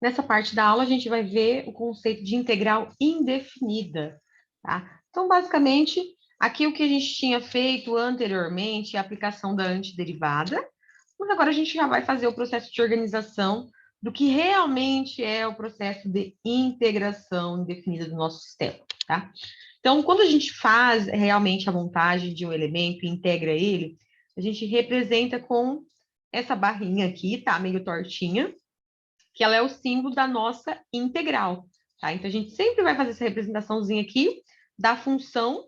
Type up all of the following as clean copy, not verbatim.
Nessa parte da aula, a gente vai ver o conceito de integral indefinida, tá? Então, basicamente, aqui o que a gente tinha feito anteriormente é a aplicação da antiderivada, mas agora a gente já vai fazer o processo de organização do que realmente é o processo de integração indefinida do nosso sistema, tá? Então, quando a gente faz realmente a montagem de um elemento e integra ele, a gente representa com essa barrinha aqui, tá? Meio tortinha, que ela é o símbolo da nossa integral, tá? Então, a gente sempre vai fazer essa representaçãozinha aqui da função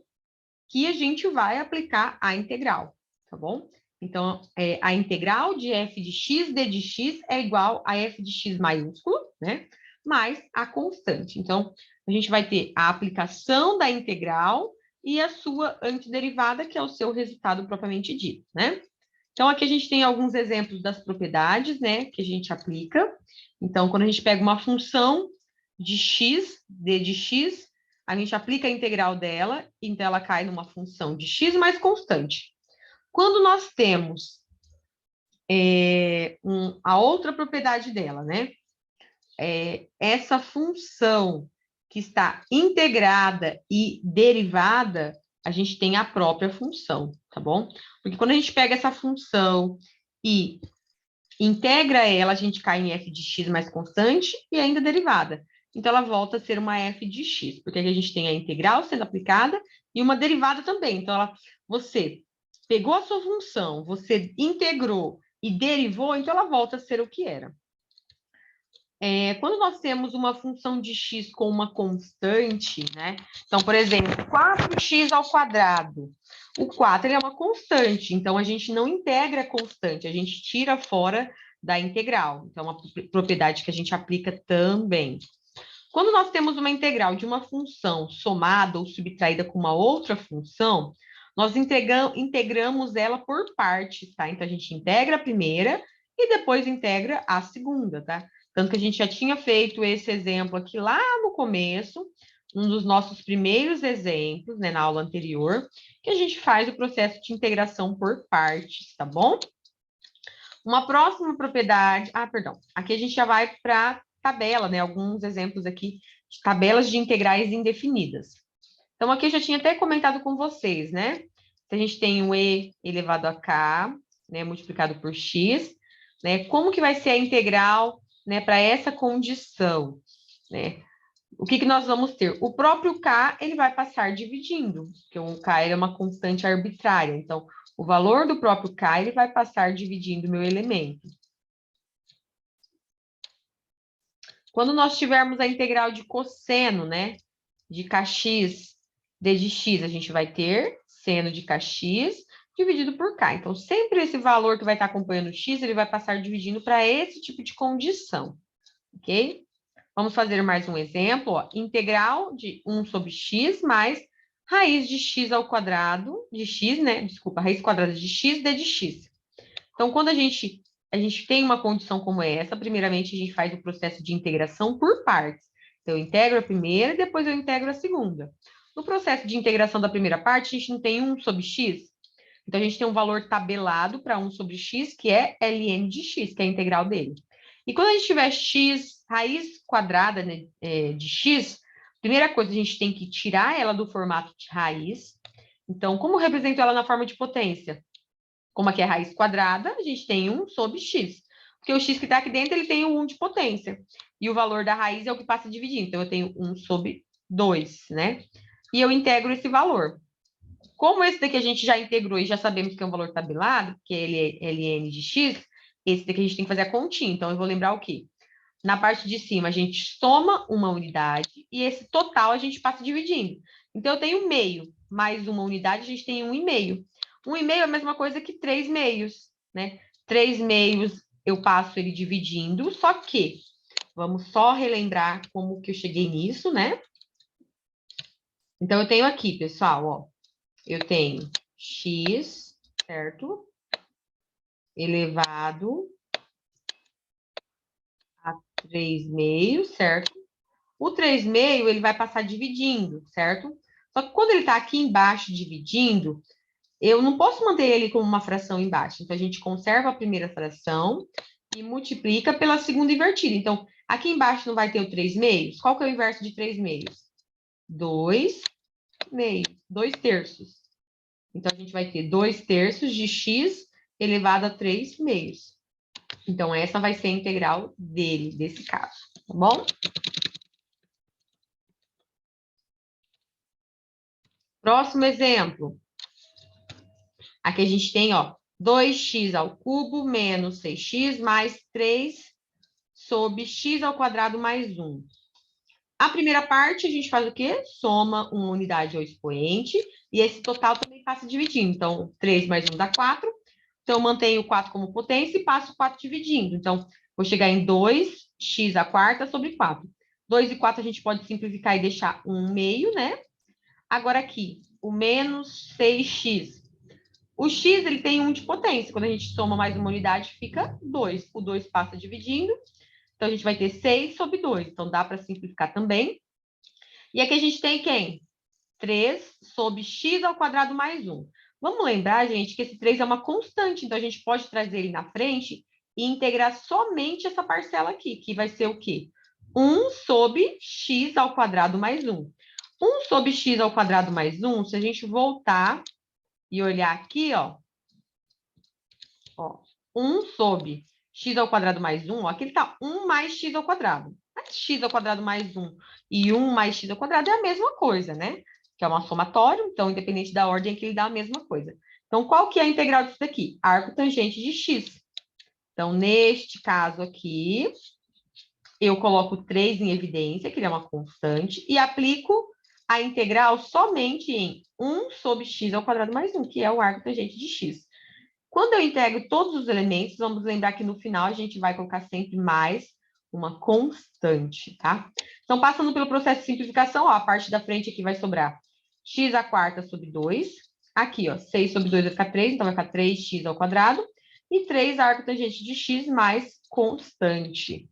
que a gente vai aplicar a integral, tá bom? Então, a integral de f de x, d de x é igual a f de x maiúsculo, né? Mais a constante. Então, a gente vai ter a aplicação da integral e a sua antiderivada, que é o seu resultado propriamente dito, né? Então, aqui a gente tem alguns exemplos das propriedades, né, que a gente aplica. Então, quando a gente pega uma função de x, d de x, a gente aplica a integral dela, então ela cai numa função de x mais constante. Quando nós temos a outra propriedade dela, né, essa função que está integrada e derivada, a gente tem a própria função, tá bom? Porque quando a gente pega essa função e integra ela, a gente cai em f de x mais constante e ainda derivada. Então, ela volta a ser uma f de x, porque aqui a gente tem a integral sendo aplicada e uma derivada também. Então, você pegou a sua função, você integrou e derivou, então ela volta a ser o que era. Quando nós temos uma função de x com uma constante, né? Então, por exemplo, 4x ao quadrado. O 4 ele é uma constante, então a gente não integra a constante, a gente tira fora da integral. Então, é uma propriedade que a gente aplica também. Quando nós temos uma integral de uma função somada ou subtraída com uma outra função, nós integramos ela por partes, tá? Então, a gente integra a primeira e depois integra a segunda, tá? Tanto que a gente já tinha feito esse exemplo aqui lá no começo, um dos nossos primeiros exemplos, né, na aula anterior, que a gente faz o processo de integração por partes, tá bom? Uma próxima propriedade... perdão. Aqui a gente já vai para tabela, né? Alguns exemplos aqui de tabelas de integrais indefinidas. Então, aqui eu já tinha até comentado com vocês, né? Se a gente tem o e elevado a k, né, multiplicado por x, né? Como que vai ser a integral, né, para essa condição, né? O que nós vamos ter? O próprio k, ele vai passar dividindo, porque o k é uma constante arbitrária. Então, o valor do próprio k, ele vai passar dividindo o meu elemento. Quando nós tivermos a integral de cosseno, né, de kx, d de x, a gente vai ter seno de kx dividido por k. Então, sempre esse valor que vai estar acompanhando o x, ele vai passar dividindo para esse tipo de condição, ok? Vamos fazer mais um exemplo, ó. Integral de 1 sobre x mais raiz de x ao quadrado de x, né? Desculpa, raiz quadrada de x, d de x. Então, quando a gente tem uma condição como essa, primeiramente a gente faz o processo de integração por partes. Então, eu integro a primeira e depois eu integro a segunda. No processo de integração da primeira parte, a gente não tem 1 sobre x. Então, a gente tem um valor tabelado para 1 sobre x, que é ln de x, que é a integral dele. E quando a gente tiver x, raiz quadrada, né, de x, primeira coisa, a gente tem que tirar ela do formato de raiz. Então, como represento ela na forma de potência? Como aqui é raiz quadrada, a gente tem 1 sobre x. Porque o x que está aqui dentro, ele tem o 1 de potência. E o valor da raiz é o que passa dividindo. Então, eu tenho 1 sobre 2, né? E eu integro esse valor. Como esse daqui a gente já integrou e já sabemos que é um valor tabelado, que é ln de x, esse daqui a gente tem que fazer a continha. Então, eu vou lembrar o quê? Na parte de cima, a gente soma uma unidade e esse total a gente passa dividindo. Então, eu tenho meio mais uma unidade, a gente tem 1,5. 1,5 é a mesma coisa que 3 meios, né? 3 meios eu passo ele dividindo, só que, vamos só relembrar como que eu cheguei nisso, né? Então, eu tenho aqui, pessoal, ó, eu tenho x, certo? Elevado a 3 meios, certo? O 3 meio, ele vai passar dividindo, certo? Só que quando ele está aqui embaixo dividindo, eu não posso manter ele como uma fração embaixo. Então, a gente conserva a primeira fração e multiplica pela segunda invertida. Então, aqui embaixo não vai ter o 3 meios? Qual que é o inverso de 3 meios? 2 meios, 2 terços. Então, a gente vai ter 2 terços de x elevado a 3 meios. Então, essa vai ser a integral dele, desse caso, tá bom? Próximo exemplo. Aqui a gente tem, ó, 2x ao cubo menos 6x mais 3 sobre x ao quadrado mais 1. A primeira parte, a gente faz o quê? Soma uma unidade ao expoente, e esse total também passa dividindo. Então, 3 mais 1 dá 4. Então, eu mantenho o 4 como potência e passo o 4 dividindo. Então, vou chegar em 2x à quarta sobre 4. 2 e 4 a gente pode simplificar e deixar 1 meio, né? Agora aqui, o menos 6x. O x, ele tem 1 de potência. Quando a gente soma mais uma unidade, fica 2. O 2 passa dividindo. Então, a gente vai ter 6 sobre 2. Então, dá para simplificar também. E aqui a gente tem quem? 3 sobre x ao quadrado mais 1. Vamos lembrar, gente, que esse 3 é uma constante. Então, a gente pode trazer ele na frente e integrar somente essa parcela aqui, que vai ser o quê? 1 sobre x ao quadrado mais 1. 1 sobre x ao quadrado mais 1, se a gente voltar e olhar aqui, ó, 1 sobre x ao quadrado mais 1, ó, aqui está 1 mais x ao quadrado. Mas x ao quadrado mais 1 e 1 mais x ao quadrado é a mesma coisa, né? Que é uma somatório, então, independente da ordem, aqui ele dá a mesma coisa. Então, qual que é a integral disso daqui? Arco tangente de x. Então, neste caso aqui, eu coloco 3 em evidência, que ele é uma constante, e aplico a integral somente em 1 sobre x ao quadrado mais 1, que é o arco tangente de x. Quando eu integro todos os elementos, vamos lembrar que no final a gente vai colocar sempre mais uma constante, tá? Então, passando pelo processo de simplificação, ó, a parte da frente aqui vai sobrar x à quarta sobre 2. Aqui, ó, 6 sobre 2 vai ficar 3, então vai ficar 3x ao quadrado. E 3 arco tangente de x mais constante.